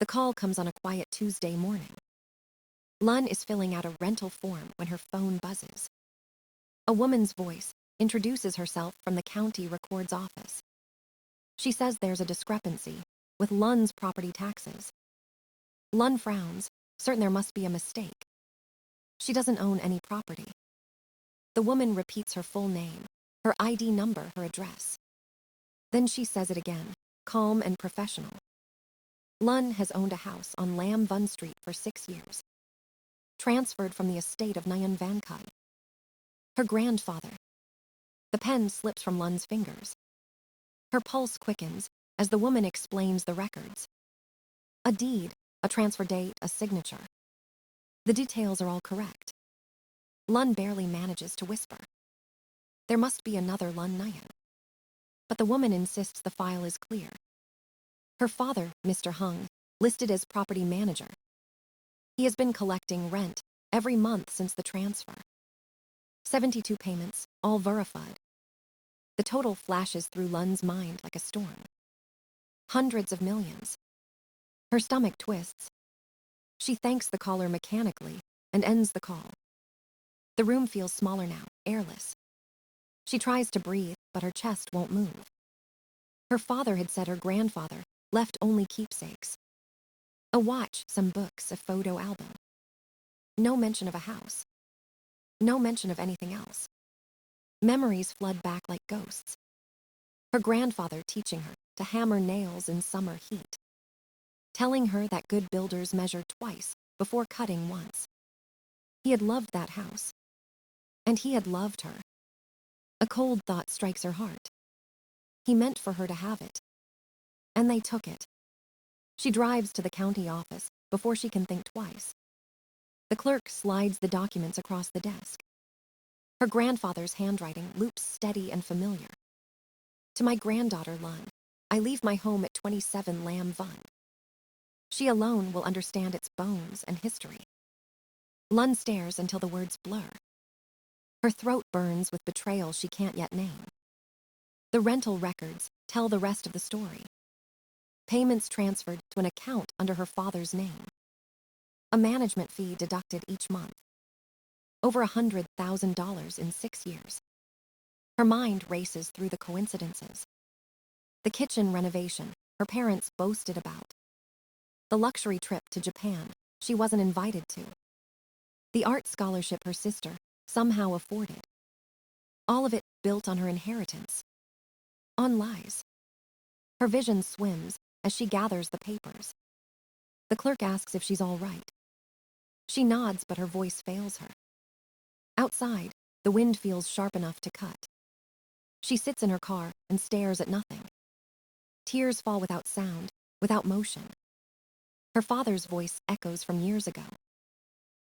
The call comes on a quiet Tuesday morning. Lun is filling out a rental form when her phone buzzes. A woman's voice introduces herself from the county record's office. She says there's a discrepancy with Lun's property taxes. Lun frowns, certain there must be a mistake. She doesn't own any property. The woman repeats her full name, her ID number, her address. Then she says it again, calm and professional. Lun has owned a house on Lam Vun Street for 6 years. Transferred from the estate of Nyan Van Kai. Her grandfather. The pen slips from Lun's fingers. Her pulse quickens as the woman explains the records. A deed, a transfer date, a signature. The details are all correct. Lun barely manages to whisper. There must be another Lun Nyan. But the woman insists the file is clear. Her father, Mr. Hung, listed as property manager. He has been collecting rent every month since the transfer. 72 payments, all verified. The total flashes through Lun's mind like a storm. Hundreds of millions. Her stomach twists. She thanks the caller mechanically and ends the call. The room feels smaller now, airless. She tries to breathe, but her chest won't move. Her father had said her grandfather left only keepsakes. A watch, some books, a photo album. No mention of a house. No mention of anything else. Memories flood back like ghosts. Her grandfather teaching her to hammer nails in summer heat. Telling her that good builders measure twice before cutting once. He had loved that house. And he had loved her. A cold thought strikes her heart. He meant for her to have it. And they took it. She drives to the county office before she can think twice. The clerk slides the documents across the desk. Her grandfather's handwriting loops steady and familiar. To my granddaughter, Lun, I leave my home at 27 Lam Vun. She alone will understand its bones and history. Lun stares until the words blur. Her throat burns with betrayal she can't yet name. The rental records tell the rest of the story. Payments transferred to an account under her father's name. A management fee deducted each month. Over $100,000 in 6 years. Her mind races through the coincidences. The kitchen renovation her parents boasted about. The luxury trip to Japan she wasn't invited to. The art scholarship her sister somehow afforded. All of it built on her inheritance. On lies. Her vision swims as she gathers the papers. The clerk asks if she's all right. She nods, but her voice fails her. Outside, the wind feels sharp enough to cut. She sits in her car and stares at nothing. Tears fall without sound, without motion. Her father's voice echoes from years ago.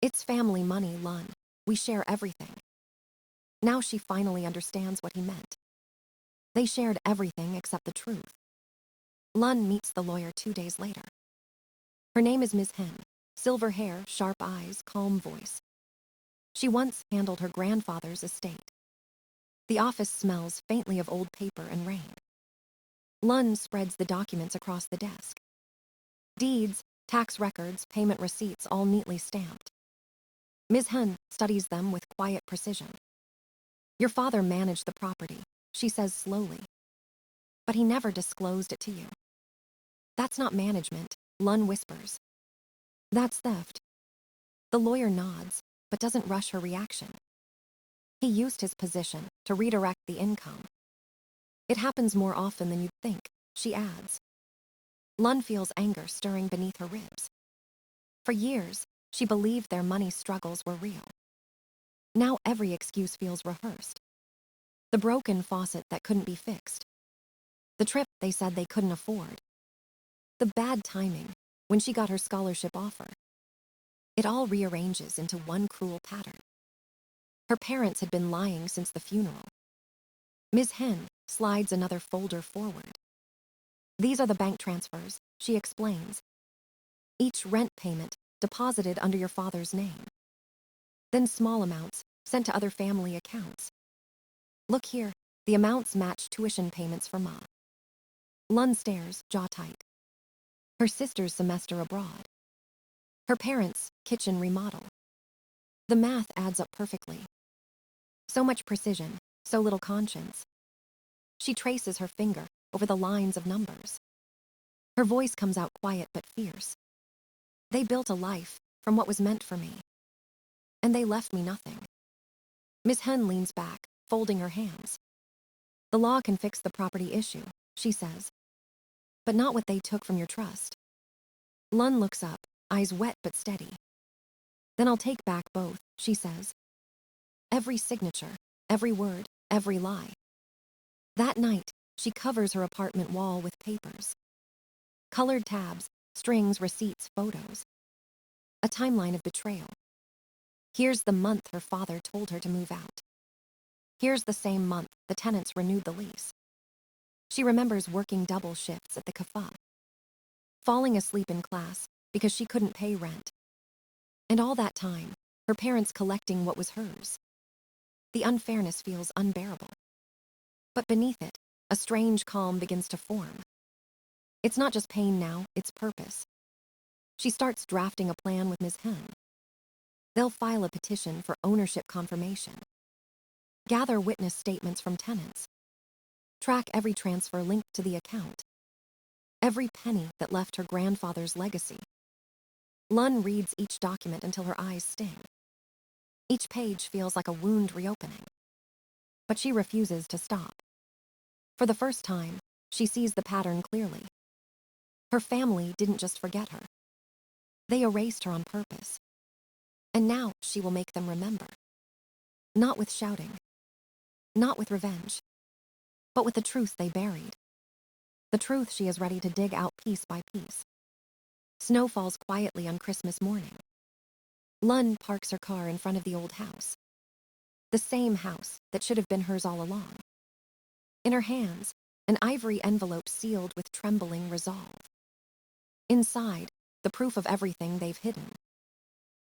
It's family money, Lun. We share everything. Now she finally understands what he meant. They shared everything except the truth. Lun meets the lawyer 2 days later. Her name is Ms. Hen, silver hair, sharp eyes, calm voice. She once handled her grandfather's estate. The office smells faintly of old paper and rain. Lun spreads the documents across the desk. Deeds, tax records, payment receipts, all neatly stamped. Ms. Hen studies them with quiet precision. Your father managed the property, she says slowly. But he never disclosed it to you. That's not management, Lun whispers. That's theft. The lawyer nods, but doesn't rush her reaction. He used his position to redirect the income. It happens more often than you'd think, she adds. Lun feels anger stirring beneath her ribs. For years, she believed their money struggles were real. Now every excuse feels rehearsed. The broken faucet that couldn't be fixed. The trip they said they couldn't afford. The bad timing when she got her scholarship offer. It all rearranges into one cruel pattern. Her parents had been lying since the funeral. Ms. Hen slides another folder forward. These are the bank transfers, she explains. Each rent payment deposited under your father's name. Then small amounts sent to other family accounts. Look here, the amounts match tuition payments for Ma. Lun stares, jaw tight. her sister's semester abroad, her parents' kitchen remodel. The math adds up perfectly. So much precision, so little conscience. She traces her finger over the lines of numbers. Her voice comes out quiet but fierce. They built a life from what was meant for me, and they left me nothing. Miss Hen leans back, folding her hands. The law can fix the property issue, she says, but not what they took from your trust. Lun looks up, eyes wet but steady. Then I'll take back both, she says. Every signature, every word, every lie. That night, she covers her apartment wall with papers. Colored tabs, strings, receipts, photos. A timeline of betrayal. Here's the month her father told her to move out. Here's the same month the tenants renewed the lease. She remembers working double shifts at the cafe, falling asleep in class because she couldn't pay rent. And all that time, her parents collecting what was hers. The unfairness feels unbearable. But beneath it, a strange calm begins to form. It's not just pain now, it's purpose. She starts drafting a plan with Ms. Hen. They'll file a petition for ownership confirmation. Gather witness statements from tenants. Track every transfer linked to the account. Every penny that left her grandfather's legacy. Lun reads each document until her eyes sting. Each page feels like a wound reopening. But she refuses to stop. For the first time, she sees the pattern clearly. Her family didn't just forget her. They erased her on purpose. And now she will make them remember. Not with shouting. Not with revenge. But with the truth they buried. The truth she is ready to dig out piece by piece. Snow falls quietly on Christmas morning. Lun parks her car in front of the old house. The same house that should have been hers all along. In her hands, an ivory envelope sealed with trembling resolve. Inside, the proof of everything they've hidden.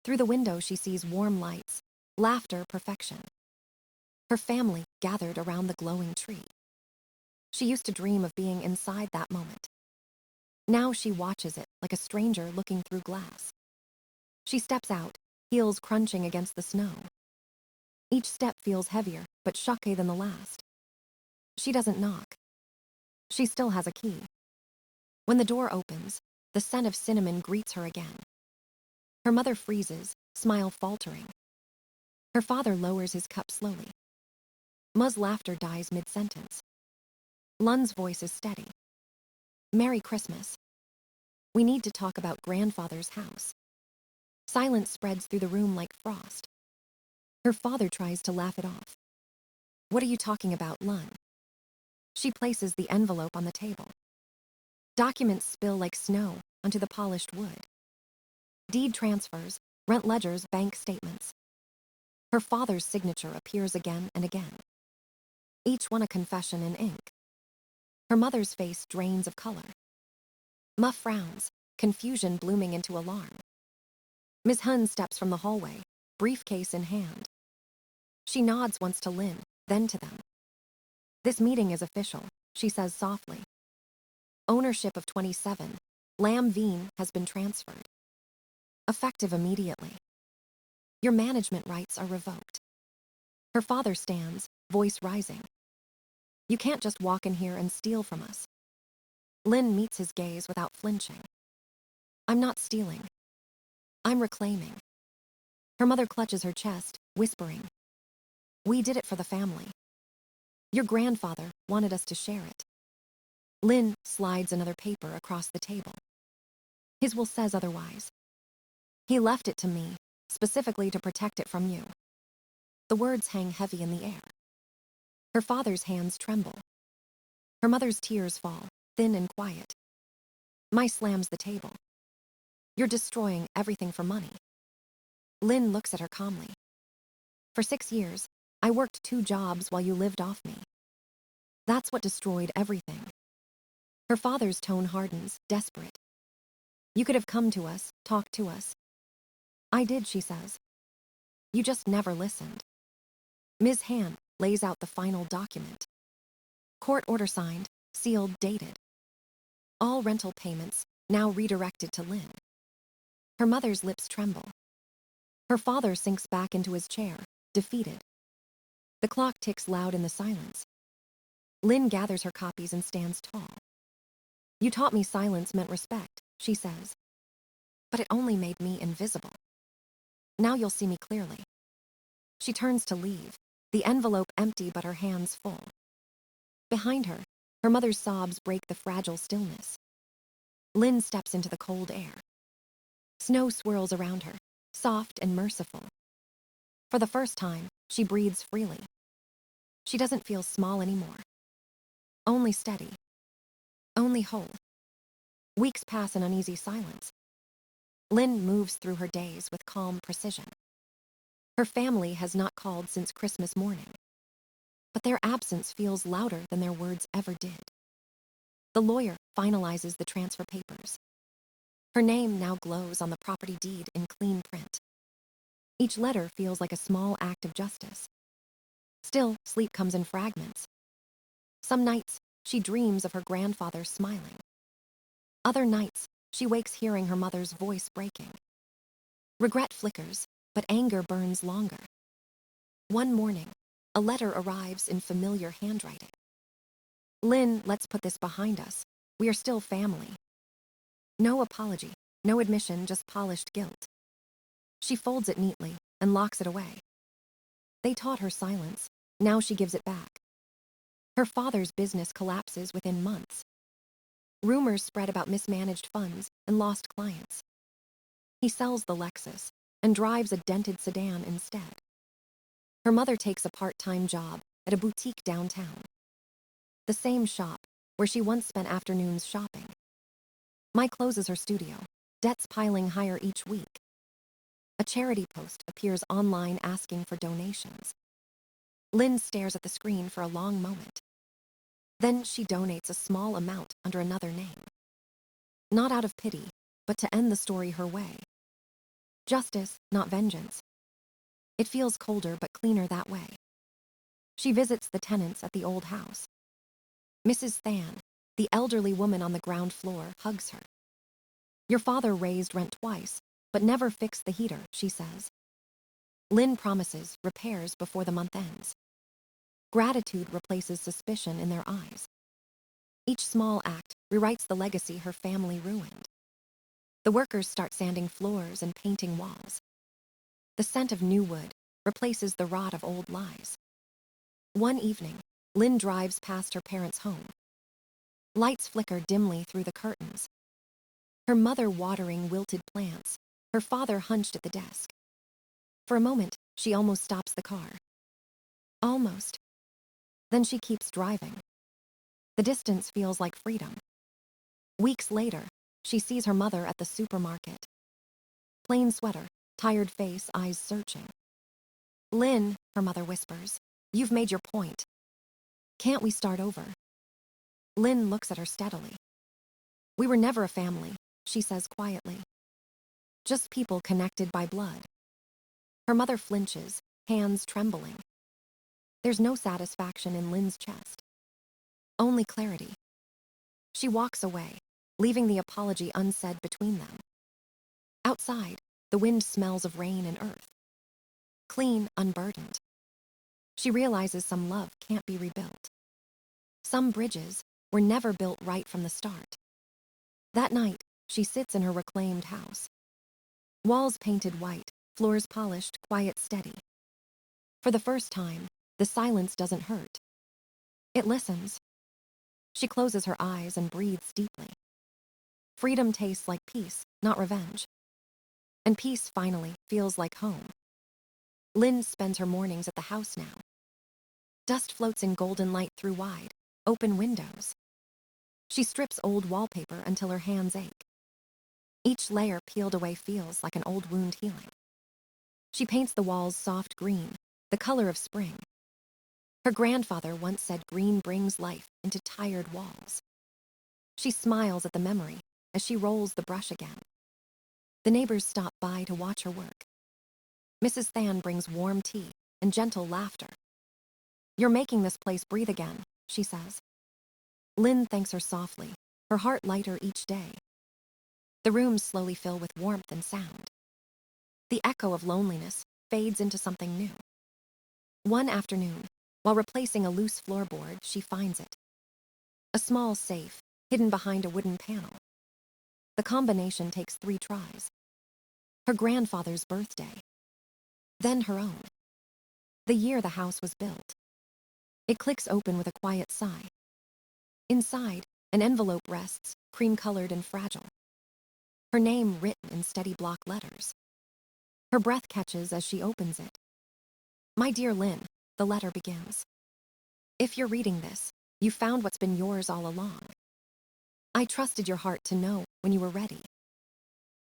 Through the window she sees warm lights, laughter, perfection. Her family gathered around the glowing tree. She used to dream of being inside that moment. Now she watches it like a stranger looking through glass. She steps out, heels crunching against the snow. Each step feels heavier, but shocker than the last. She doesn't knock. She still has a key. When the door opens, the scent of cinnamon greets her again. Her mother freezes, smile faltering. Her father lowers his cup slowly. Ma's laughter dies mid-sentence. Lun's voice is steady. Merry Christmas. We need to talk about grandfather's house. Silence spreads through the room like frost. Her father tries to laugh it off. What are you talking about, Lun? She places the envelope on the table. Documents spill like snow onto the polished wood. Deed transfers, rent ledgers, bank statements. Her father's signature appears again and again. Each one a confession in ink. Her mother's face drains of color. Ma frowns, confusion blooming into alarm. Ms. Hun steps from the hallway, briefcase in hand. She nods once to Lin, then to them. This meeting is official, she says softly. Ownership of 27, Lam Veen has been transferred. Effective immediately. Your management rights are revoked. Her father stands, voice rising. You can't just walk in here and steal from us. Lin meets his gaze without flinching. I'm not stealing. I'm reclaiming. Her mother clutches her chest, whispering. We did it for the family. Your grandfather wanted us to share it. Lin slides another paper across the table. His will says otherwise. He left it to me, specifically to protect it from you. The words hang heavy in the air. Her father's hands tremble. Her mother's tears fall, thin and quiet. My slams the table. You're destroying everything for money. Lin looks at her calmly. For 6 years, I worked 2 jobs while you lived off me. That's what destroyed everything. Her father's tone hardens, desperate. You could have come to us, talked to us. I did, she says. You just never listened. Ms. Han lays out the final document. Court order signed, sealed, dated. All rental payments, now redirected to Lynn. Her mother's lips tremble. Her father sinks back into his chair, defeated. The clock ticks loud in the silence. Lynn gathers her copies and stands tall. "You taught me silence meant respect," she says. "But it only made me invisible. Now you'll see me clearly." She turns to leave, the envelope empty but her hands full. Behind her, her mother's sobs break the fragile stillness. Lynn steps into the cold air. Snow swirls around her, soft and merciful. For the first time, she breathes freely. She doesn't feel small anymore. Only steady. Only whole. Weeks pass in uneasy silence. Lynn moves through her days with calm precision. Her family has not called since Christmas morning. But their absence feels louder than their words ever did. The lawyer finalizes the transfer papers. Her name now glows on the property deed in clean print. Each letter feels like a small act of justice. Still, sleep comes in fragments. Some nights, she dreams of her grandfather smiling. Other nights, she wakes hearing her mother's voice breaking. Regret flickers, but anger burns longer. One morning, a letter arrives in familiar handwriting. "Lynn, let's put this behind us. We are still family." No apology, no admission, just polished guilt. She folds it neatly and locks it away. They taught her silence. Now she gives it back. Her father's business collapses within months. Rumors spread about mismanaged funds and lost clients. He sells the Lexus and drives a dented sedan instead. Her mother takes a part-time job at a boutique downtown. The same shop where she once spent afternoons shopping. Mike closes her studio, debts piling higher each week. A charity post appears online asking for donations. Lynn stares at the screen for a long moment. Then she donates a small amount under another name. Not out of pity, but to end the story her way. Justice, not vengeance. It feels colder but cleaner that way. She visits the tenants at the old house. Mrs. Than, the elderly woman on the ground floor, hugs her. "Your father raised rent twice, but never fixed the heater," she says. Lynn promises repairs before the month ends. Gratitude replaces suspicion in their eyes. Each small act rewrites the legacy her family ruined. The workers start sanding floors and painting walls. The scent of new wood replaces the rot of old lies. One evening, Lynn drives past her parents' home. Lights flicker dimly through the curtains. Her mother watering wilted plants, her father hunched at the desk. For a moment, she almost stops the car. Almost. Then she keeps driving. The distance feels like freedom. Weeks later, she sees her mother at the supermarket. Plain sweater, tired face, eyes searching. "Lynn," her mother whispers, "you've made your point. Can't we start over?" Lynn looks at her steadily. "We were never a family," she says quietly. "Just people connected by blood." Her mother flinches, hands trembling. There's no satisfaction in Lynn's chest. Only clarity. She walks away, leaving the apology unsaid between them. Outside, the wind smells of rain and earth. Clean, unburdened. She realizes some love can't be rebuilt. Some bridges were never built right from the start. That night, she sits in her reclaimed house. Walls painted white, floors polished, quiet, steady. For the first time, the silence doesn't hurt. It listens. She closes her eyes and breathes deeply. Freedom tastes like peace, not revenge. And peace finally feels like home. Lynn spends her mornings at the house now. Dust floats in golden light through wide, open windows. She strips old wallpaper until her hands ache. Each layer peeled away feels like an old wound healing. She paints the walls soft green, the color of spring. Her grandfather once said green brings life into tired walls. She smiles at the memory as she rolls the brush again. The neighbors stop by to watch her work. Mrs. Than brings warm tea and gentle laughter. "You're making this place breathe again," she says. Lynn thanks her softly, her heart lighter each day. The rooms slowly fill with warmth and sound. The echo of loneliness fades into something new. One afternoon, while replacing a loose floorboard, she finds it. A small safe, hidden behind a wooden panel. The combination takes 3 tries. Her grandfather's birthday. Then her own. The year the house was built. It clicks open with a quiet sigh. Inside, an envelope rests, cream-colored and fragile. Her name written in steady block letters. Her breath catches as she opens it. "My dear Lynn," the letter begins. "If you're reading this, you found what's been yours all along. I trusted your heart to know when you were ready.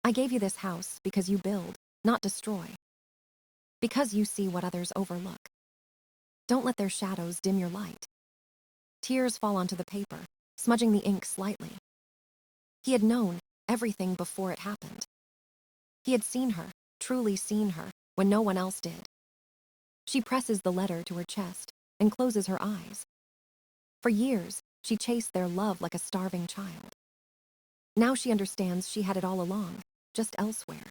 I gave you this house because you build, not destroy. Because you see what others overlook. Don't let their shadows dim your light." Tears fall onto the paper, smudging the ink slightly. He had known everything before it happened. He had seen her, truly seen her, when no one else did. She presses the letter to her chest and closes her eyes. For years, she chased their love like a starving child. Now she understands she had it all along, just elsewhere.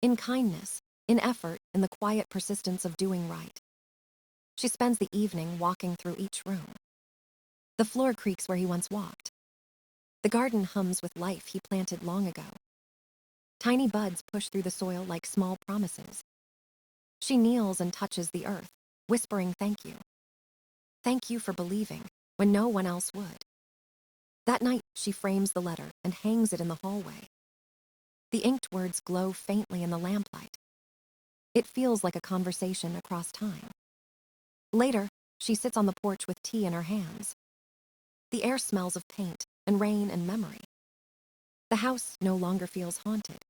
In kindness, in effort, in the quiet persistence of doing right. She spends the evening walking through each room. The floor creaks where he once walked. The garden hums with life he planted long ago. Tiny buds push through the soil like small promises. She kneels and touches the earth, whispering thank you. Thank you for believing when no one else would. That night, she frames the letter and hangs it in the hallway. The inked words glow faintly in the lamplight. It feels like a conversation across time. Later, she sits on the porch with tea in her hands. The air smells of paint and rain and memory. The house no longer feels haunted.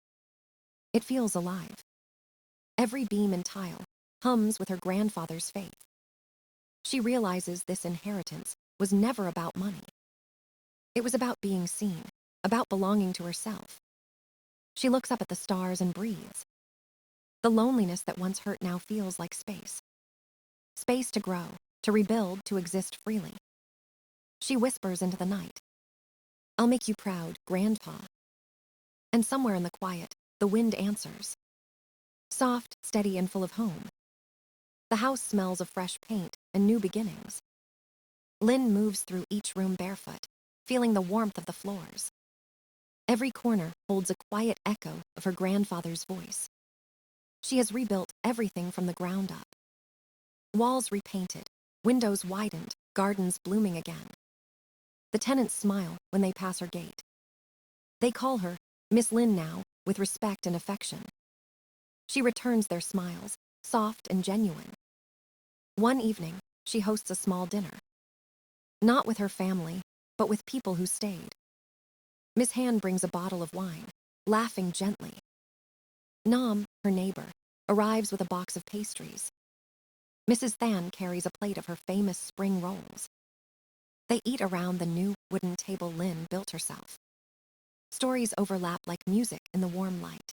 It feels alive. Every beam and tile hums with her grandfather's faith. She realizes this inheritance was never about money. It was about being seen, about belonging to herself. She looks up at the stars and breathes. The loneliness that once hurt now feels like space. Space to grow, to rebuild, to exist freely. She whispers into the night, "I'll make you proud, Grandpa." And somewhere in the quiet, the wind answers. Soft, steady, and full of home. The house smells of fresh paint and new beginnings. Lynn moves through each room barefoot, feeling the warmth of the floors. Every corner holds a quiet echo of her grandfather's voice. She has rebuilt everything from the ground up. Walls repainted, windows widened, gardens blooming again. The tenants smile when they pass her gate. They call her Miss Lynn now, with respect and affection. She returns their smiles, soft and genuine. One evening, she hosts a small dinner. Not with her family, but with people who stayed. Miss Han brings a bottle of wine, laughing gently. Nam, her neighbor, arrives with a box of pastries. Mrs. Than carries a plate of her famous spring rolls. They eat around the new wooden table Lynn built herself. Stories overlap like music in the warm light.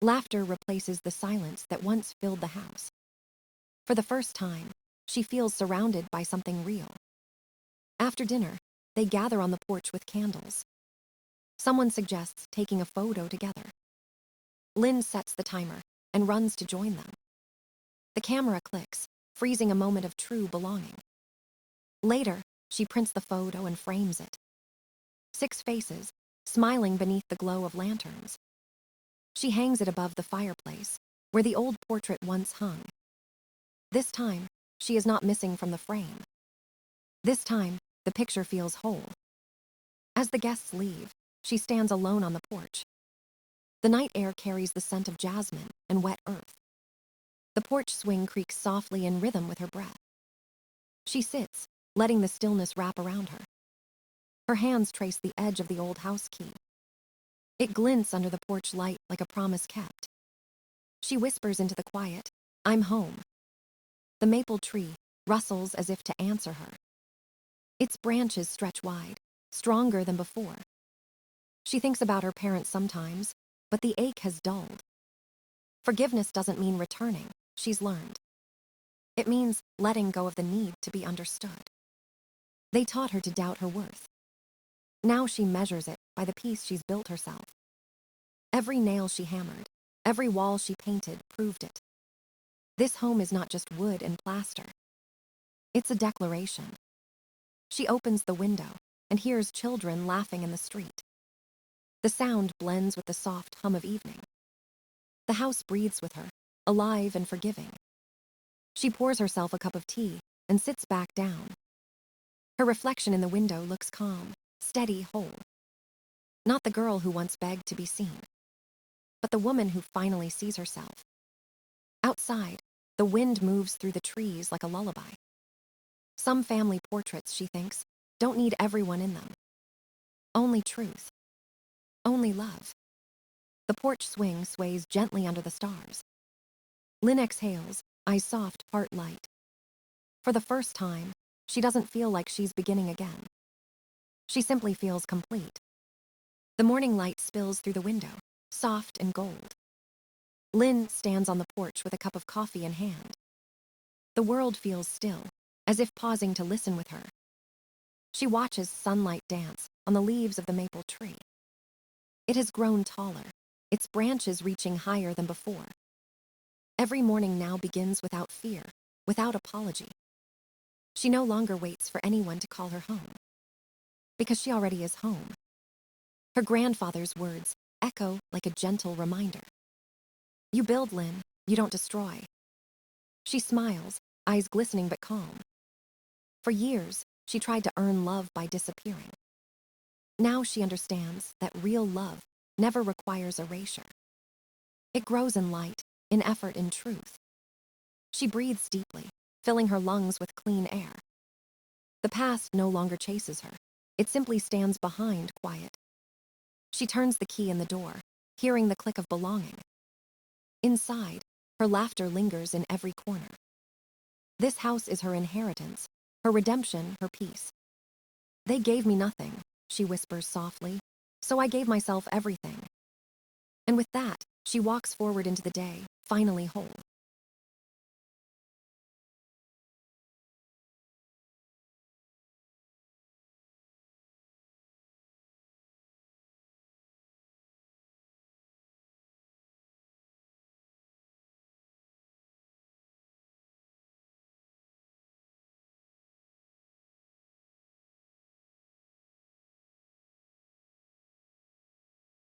Laughter replaces the silence that once filled the house. For the first time, she feels surrounded by something real. After dinner, they gather on the porch with candles. Someone suggests taking a photo together. Lynn sets the timer and runs to join them. The camera clicks, freezing a moment of true belonging. Later, she prints the photo and frames it. 6 faces, smiling beneath the glow of lanterns. She hangs it above the fireplace, where the old portrait once hung. This time, she is not missing from the frame. This time, the picture feels whole. As the guests leave, she stands alone on the porch. The night air carries the scent of jasmine and wet earth. The porch swing creaks softly in rhythm with her breath. She sits, letting the stillness wrap around her. Her hands trace the edge of the old house key. It glints under the porch light like a promise kept. She whispers into the quiet, "I'm home." The maple tree rustles as if to answer her. Its branches stretch wide, stronger than before. She thinks about her parents sometimes, but the ache has dulled. Forgiveness doesn't mean returning, she's learned. It means letting go of the need to be understood. They taught her to doubt her worth. Now she measures it by the piece she's built herself. Every nail she hammered, every wall she painted proved it. This home is not just wood and plaster. It's a declaration. She opens the window and hears children laughing in the street. The sound blends with the soft hum of evening. The house breathes with her, alive and forgiving. She pours herself a cup of tea and sits back down. Her reflection in the window looks calm, steady, whole. Not the girl who once begged to be seen, but the woman who finally sees herself. Outside, the wind moves through the trees like a lullaby. Some family portraits, she thinks, don't need everyone in them. Only truth. Only love. The porch swing sways gently under the stars. Lynn exhales, eyes soft, heart light. For the first time, she doesn't feel like she's beginning again. She simply feels complete. The morning light spills through the window, soft and gold. Lynn stands on the porch with a cup of coffee in hand. The world feels still, as if pausing to listen with her. She watches sunlight dance on the leaves of the maple tree. It has grown taller, its branches reaching higher than before. Every morning now begins without fear, without apology. She no longer waits for anyone to call her home, because she already is home. Her grandfather's words echo like a gentle reminder. You build, Lynn, you don't destroy. She smiles, eyes glistening but calm. For years, she tried to earn love by disappearing. Now she understands that real love never requires erasure. It grows in light, in effort, in truth. She breathes deeply, filling her lungs with clean air. The past no longer chases her. It simply stands behind, quiet. She turns the key in the door, hearing the click of belonging. Inside, her laughter lingers in every corner. This house is her inheritance, her redemption, her peace. They gave me nothing, she whispers softly, so I gave myself everything. And with that, she walks forward into the day, finally whole.